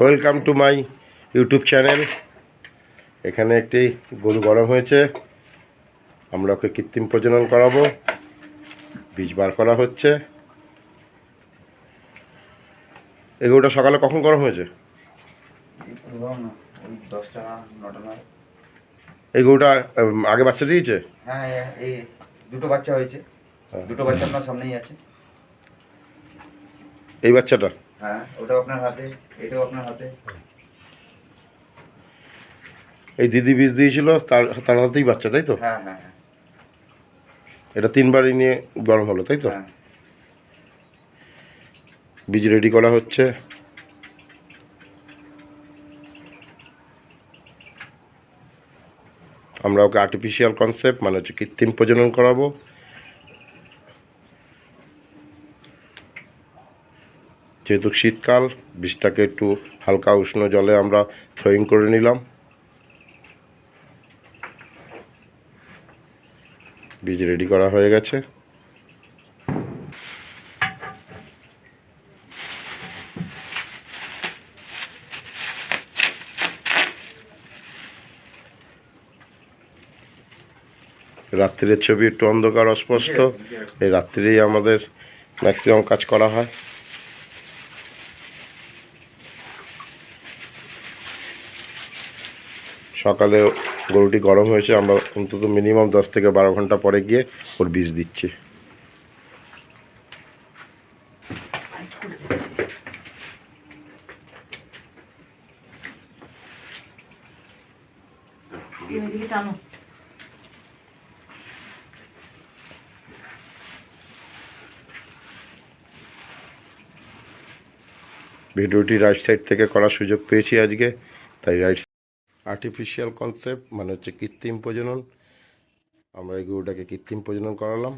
Welcome to my YouTube channel. এখানে একটি গরু গরম হয়েছে, আমরা ওকে কৃত্রিম প্রজনন করাবো। বীজ বার করা হচ্ছে। এই গরুটা সকালে কখন গরম হয়েছে? এই গরুটা আগে বাচ্চা দিয়েছে? হ্যাঁ, এই দুটো বাচ্চা হয়েছে। দুটো বাচ্চা আপনার সামনেই আছে। এই বাচ্চাটা? হ্যাঁ, ওটাও আপনার হাতে, এটাও আপনার হাতে। এই দিদি বীজ দিয়েছিল, তার হাতেই বাচ্চা, তাই তো? হ্যাঁ হ্যাঁ হ্যাঁ। এটা 3বারই নিয়ে গরম হলো, তাই তো? হ্যাঁ। বীজ রেডি করা হচ্ছে। আমরা ওকে আর্টিফিশিয়াল কনসেপ্ট মানে হচ্ছে কৃত্রিম প্রজনন করাবো। যেহেতু শীতকাল, বীজটাকে একটু হালকা উষ্ণ জলে আমরা থ্রোয়িং করে নিলাম। বীজ রেডি করা হয়ে গেছে। রাত্রির ছবি একটু অন্ধকার অস্পষ্ট, এই রাত্রিরেই আমাদের ম্যাক্সিমাম কাজ করা হয়। সকালে গরুটি গরম হয়েছে, আমরা অন্তত মিনিমাম 10 থেকে 12 ঘন্টা পরে গিয়ে ওর বীজ দিচ্ছি। ভিডিওটি রাইট সাইড থেকে করার সুযোগ পেয়েছি আজকে, তাই রাইট আর্টিফিশিয়াল কনসেপ্ট মানে হচ্ছে কৃত্রিম প্রজনন। আমরা এই গরুটাকে কৃত্রিম প্রজনন করালাম।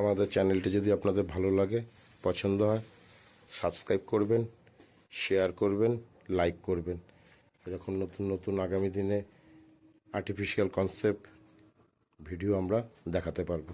আমাদের চ্যানেলটি যদি আপনাদের ভালো লাগে, পছন্দ হয়, সাবস্ক্রাইব করবেন, শেয়ার করবেন, লাইক করবেন। এরকম নতুন নতুন আগামী দিনে আর্টিফিশিয়াল কনসেপ্ট ভিডিও আমরা দেখাতে পারবো।